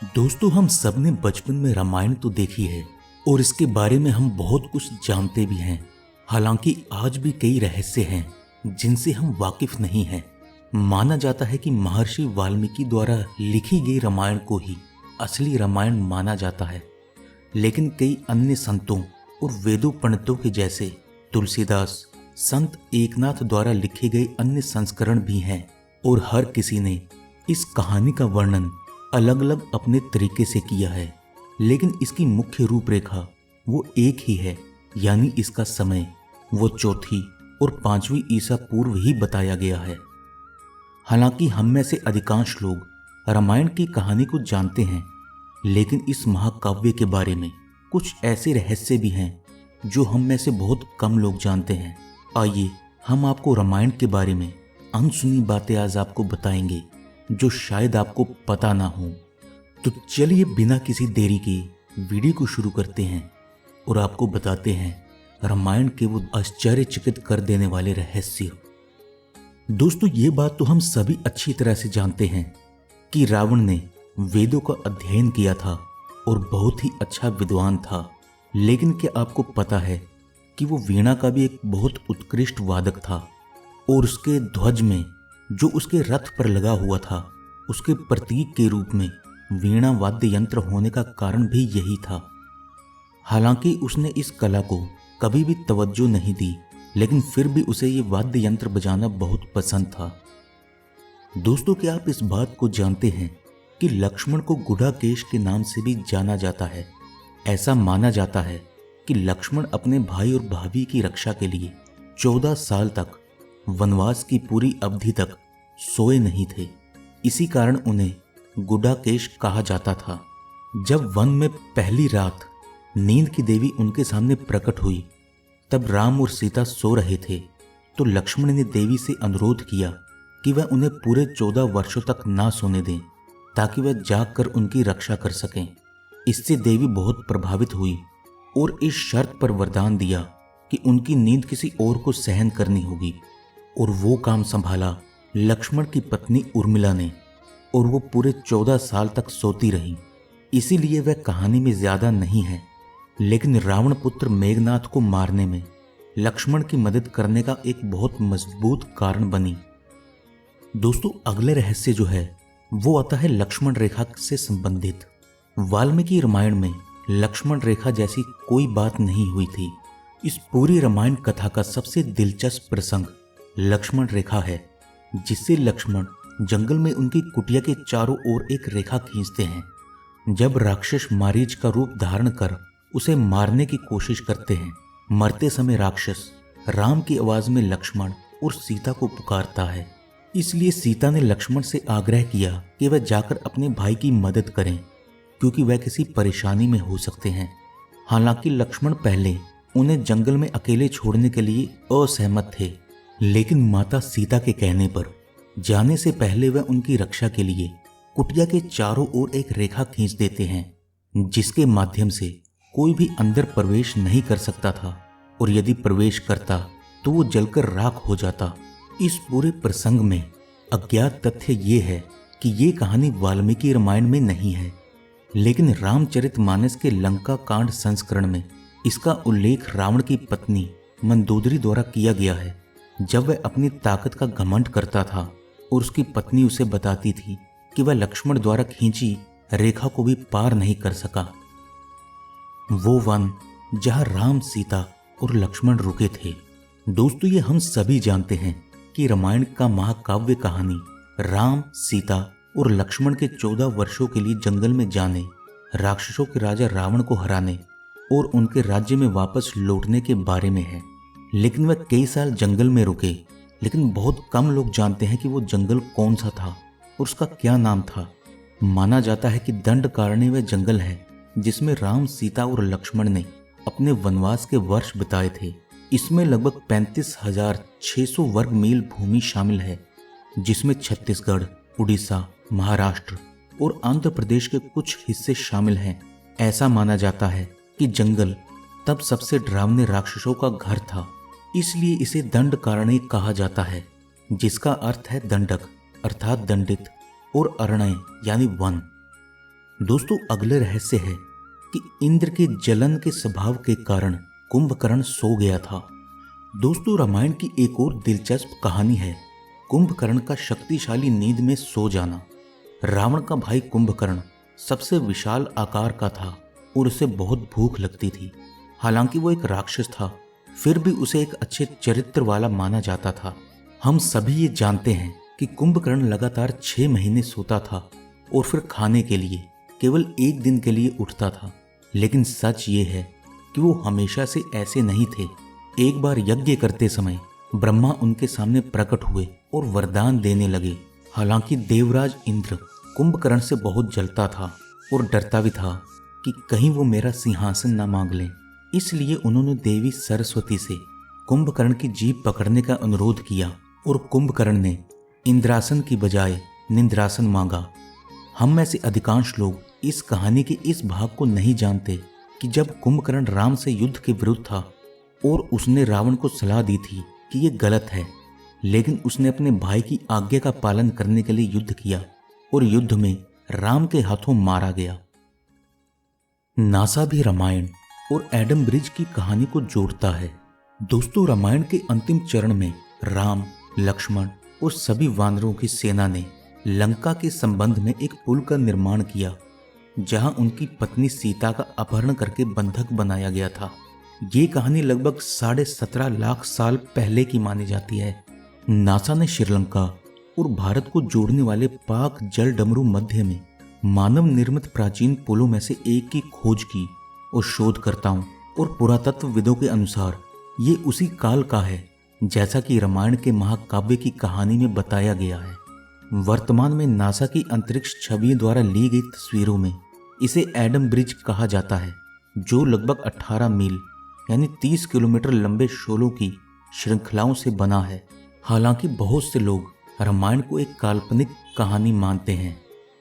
दोस्तों, हम सब ने बचपन में रामायण तो देखी है और इसके बारे में हम बहुत कुछ जानते भी हैं। हालांकि आज भी कई रहस्य हैं जिनसे हम वाकिफ नहीं हैं। माना जाता है कि महर्षि वाल्मीकि द्वारा लिखी गई रामायण को ही असली रामायण माना जाता है, लेकिन कई अन्य संतों और वेदों पंडितों के जैसे तुलसीदास, संत एकनाथ द्वारा लिखे गए अन्य संस्करण भी हैं और हर किसी ने इस कहानी का वर्णन अलग अलग अपने तरीके से किया है। लेकिन इसकी मुख्य रूपरेखा वो एक ही है, यानी इसका समय वो चौथी और 5वीं ईसा पूर्व ही बताया गया है। हालांकि हम में से अधिकांश लोग रामायण की कहानी को जानते हैं, लेकिन इस महाकाव्य के बारे में कुछ ऐसे रहस्य भी हैं जो हम में से बहुत कम लोग जानते हैं। आइए हम आपको रामायण के बारे में अनसुनी बातें आज आपको बताएंगे जो शायद आपको पता ना हो। तो चलिए बिना किसी देरी के वीडियो को शुरू करते हैं और आपको बताते हैं रामायण के वो आश्चर्यचकित कर देने वाले रहस्य। दोस्तों, ये बात तो हम सभी अच्छी तरह से जानते हैं कि रावण ने वेदों का अध्ययन किया था और बहुत ही अच्छा विद्वान था। लेकिन क्या आपको पता है कि वो वीणा का भी एक बहुत उत्कृष्ट वादक था और उसके ध्वज में जो उसके रथ पर लगा हुआ था, उसके प्रतीक के रूप में वीणा वाद्य यंत्र होने का कारण भी यही था। हालांकि उसने इस कला को कभी भी तवज्जो नहीं दी, लेकिन फिर भी उसे ये वाद्य यंत्र बजाना बहुत पसंद था। दोस्तों, क्या आप इस बात को जानते हैं कि लक्ष्मण को गुडाकेश के नाम से भी जाना जाता है। ऐसा माना जाता है कि लक्ष्मण अपने भाई और भाभी की रक्षा के लिए 14 साल तक वनवास की पूरी अवधि तक सोए नहीं थे। इसी कारण उन्हें गुडाकेश कहा जाता था। जब वन में पहली रात नींद की देवी उनके सामने प्रकट हुई, तब राम और सीता सो रहे थे, तो लक्ष्मण ने देवी से अनुरोध किया कि वह उन्हें पूरे 14 वर्षों तक ना सोने दें, ताकि वह जाग कर उनकी रक्षा कर सकें। इससे देवी बहुत प्रभावित हुई और इस शर्त पर वरदान दिया कि उनकी नींद किसी और को सहन करनी होगी। और वो काम संभाला लक्ष्मण की पत्नी उर्मिला ने, और वो पूरे 14 साल तक सोती रही। इसीलिए वह कहानी में ज्यादा नहीं है, लेकिन रावण पुत्र मेघनाथ को मारने में लक्ष्मण की मदद करने का एक बहुत मजबूत कारण बनी। दोस्तों, अगले रहस्य जो है वो आता है लक्ष्मण रेखा से संबंधित। वाल्मीकि रामायण में लक्ष्मण रेखा जैसी कोई बात नहीं हुई थी। इस पूरी रामायण कथा का सबसे दिलचस्प प्रसंग लक्ष्मण रेखा है, जिससे लक्ष्मण जंगल में उनकी कुटिया के चारों ओर एक रेखा खींचते हैं। जब राक्षस मारीच का रूप धारण कर उसे मारने की कोशिश करते हैं, मरते समय राक्षस राम की आवाज में लक्ष्मण और सीता को पुकारता है। इसलिए सीता ने लक्ष्मण से आग्रह किया कि वह जाकर अपने भाई की मदद करें, क्योंकि वह किसी परेशानी में हो सकते हैं। हालांकि लक्ष्मण पहले उन्हें जंगल में अकेले छोड़ने के लिए असहमत थे, लेकिन माता सीता के कहने पर जाने से पहले वह उनकी रक्षा के लिए कुटिया के चारों ओर एक रेखा खींच देते हैं, जिसके माध्यम से कोई भी अंदर प्रवेश नहीं कर सकता था, और यदि प्रवेश करता तो वो जलकर राख हो जाता। इस पूरे प्रसंग में अज्ञात तथ्य ये है कि ये कहानी वाल्मीकि रामायण में नहीं है, लेकिन रामचरितमानस के लंका कांड संस्करण में इसका उल्लेख रावण की पत्नी मंदोदरी द्वारा किया गया है। जब वह अपनी ताकत का घमंड करता था और उसकी पत्नी उसे बताती थी कि वह लक्ष्मण द्वारा खींची रेखा को भी पार नहीं कर सका। वो वन जहां राम, सीता और लक्ष्मण रुके थे। दोस्तों, ये हम सभी जानते हैं कि रामायण का महाकाव्य कहानी राम, सीता और लक्ष्मण के 14 वर्षों के लिए जंगल में जाने, राक्षसों के राजा रावण को हराने और उनके राज्य में वापस लौटने के बारे में है। लेकिन वह कई साल जंगल में रुके, लेकिन बहुत कम लोग जानते हैं कि वो जंगल कौन सा था और उसका क्या नाम था। माना जाता है कि दंडकारण्य वह जंगल है जिसमें राम, सीता और लक्ष्मण ने अपने वनवास के वर्ष बिताए थे। इसमें लगभग 35,600 वर्ग मील भूमि शामिल है, जिसमें छत्तीसगढ़, उड़ीसा, महाराष्ट्र और आंध्र प्रदेश के कुछ हिस्से शामिल हैं। ऐसा माना जाता है कि जंगल तब सबसे डरावने राक्षसों का घर था, इसलिए इसे दंडकारण्य कहा जाता है, जिसका अर्थ है दंडक अर्थात दंडित, और अरण्य यानी वन। दोस्तों अगले रहस्य है कि इंद्र के जलन के स्वभाव के कारण कुंभकर्ण सो गया था। दोस्तों रामायण की एक और दिलचस्प कहानी है कुंभकर्ण का शक्तिशाली नींद में सो जाना। रावण का भाई कुंभकर्ण सबसे विशाल आकार का था और उसे बहुत भूख लगती थी। हालांकि वो एक राक्षस था, फिर भी उसे एक अच्छे चरित्र वाला माना जाता था। हम सभी ये जानते हैं कि कुंभकर्ण लगातार 6 महीने सोता था और फिर खाने के लिए केवल एक दिन के लिए उठता था। लेकिन सच ये है कि वो हमेशा से ऐसे नहीं थे। एक बार यज्ञ करते समय ब्रह्मा उनके सामने प्रकट हुए और वरदान देने लगे। हालांकि देवराज इंद्र कुंभकर्ण से बहुत जलता था और डरता भी था कि कहीं वो मेरा सिंहासन न मांग लें। इसलिए उन्होंने देवी सरस्वती से कुंभकर्ण की जीभ पकड़ने का अनुरोध किया और कुंभकर्ण ने इंद्रासन की बजाय निंद्रासन मांगा। हम में से अधिकांश लोग इस कहानी के इस भाग को नहीं जानते कि जब कुंभकर्ण राम से युद्ध के विरुद्ध था और उसने रावण को सलाह दी थी कि ये गलत है, लेकिन उसने अपने भाई की आज्ञा का पालन करने के लिए युद्ध किया और युद्ध में राम के हाथों मारा गया। नासा भी रामायण और एडम ब्रिज की कहानी को जोड़ता है। दोस्तों रामायण के अंतिम चरण में राम, लक्ष्मण और सभी वानरों की सेना ने लंका के संबंध में एक पुल का निर्माण किया, जहां उनकी पत्नी सीता का अपहरण करके बंधक बनाया गया था। ये कहानी लगभग 17.5 लाख साल पहले की मानी जाती है। नासा ने श्रीलंका और भारत को जोड़ने वाले पाक जल डमरू मध्य में मानव निर्मित प्राचीन पुलों में से एक की खोज की और शोधकर्ताओं और पुरातत्वविदों के अनुसार ये उसी काल का है जैसा कि रामायण के महाकाव्य की कहानी में बताया गया है। वर्तमान में नासा की अंतरिक्ष छवियों द्वारा ली गई तस्वीरों में इसे एडम ब्रिज कहा जाता है, जो लगभग 18 मील यानी 30 किलोमीटर लंबे शोलों की श्रृंखलाओं से बना है। हालांकि बहुत से लोग रामायण को एक काल्पनिक कहानी मानते हैं,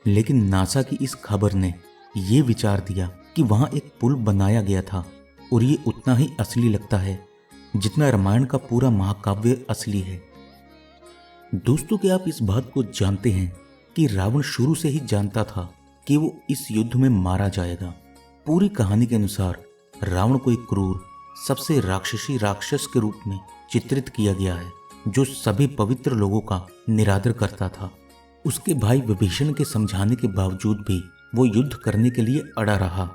लेकिन नासा की इस खबर ने ये विचार दिया कि वहां एक पुल बनाया गया था और ये उतना ही असली लगता है जितना रामायण का पूरा महाकाव्य असली है। दोस्तों क्या आप इस बात को जानते हैं कि रावण शुरू से ही जानता था कि वो इस युद्ध में मारा जाएगा। पूरी कहानी के अनुसार रावण को एक क्रूर, सबसे राक्षसी राक्षस के रूप में चित्रित किया गया है, जो सभी पवित्र लोगों का निरादर करता था। उसके भाई विभीषण के समझाने के बावजूद भी वो युद्ध करने के लिए अड़ा रहा।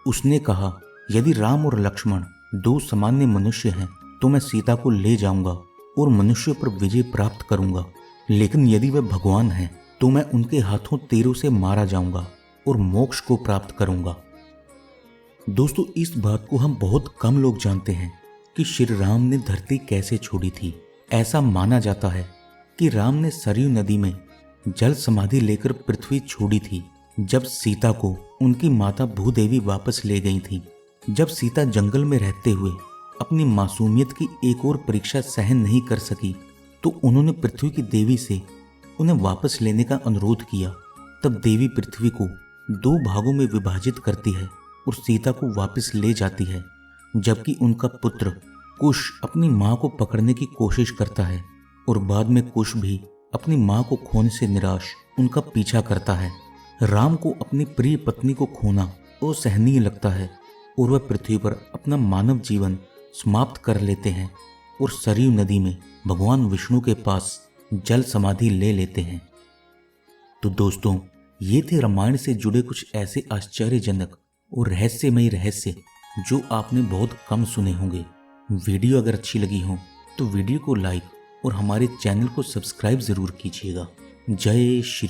उसने कहा, यदि राम और लक्ष्मण 2 सामान्य मनुष्य हैं तो मैं सीता को ले जाऊंगा और मनुष्य पर विजय प्राप्त करूंगा, लेकिन यदि वे भगवान हैं तो मैं उनके हाथों तीरों से मारा जाऊंगा और मोक्ष को प्राप्त करूंगा। दोस्तों इस बात को हम बहुत कम लोग जानते हैं कि श्री राम ने धरती कैसे छोड़ी थी। ऐसा माना जाता है कि राम ने सरयू नदी में जल समाधि लेकर पृथ्वी छोड़ी थी जब सीता को उनकी माता भूदेवी वापस ले गई थी। जब सीता जंगल में रहते हुए अपनी मासूमियत की एक और परीक्षा सहन नहीं कर सकी तो उन्होंने पृथ्वी की देवी से उन्हें वापस लेने का अनुरोध किया। तब देवी पृथ्वी को 2 भागों में विभाजित करती है और सीता को वापस ले जाती है, जबकि उनका पुत्र कुश अपनी मां को पकड़ने की कोशिश करता है और बाद में कुश भी अपनी मां को खोने से निराश उनका पीछा करता है। राम को अपनी प्रिय पत्नी को खोना असहनीय लगता है और वह पृथ्वी पर अपना मानव जीवन समाप्त कर लेते हैं और सरयू नदी में भगवान विष्णु के पास जल समाधि ले लेते हैं। तो दोस्तों ये थे रामायण से जुड़े कुछ ऐसे आश्चर्यजनक और रहस्यमयी रहस्य जो आपने बहुत कम सुने होंगे। वीडियो अगर अच्छी लगी हो तो वीडियो को लाइक और हमारे चैनल को सब्सक्राइब जरूर कीजिएगा। जय श्री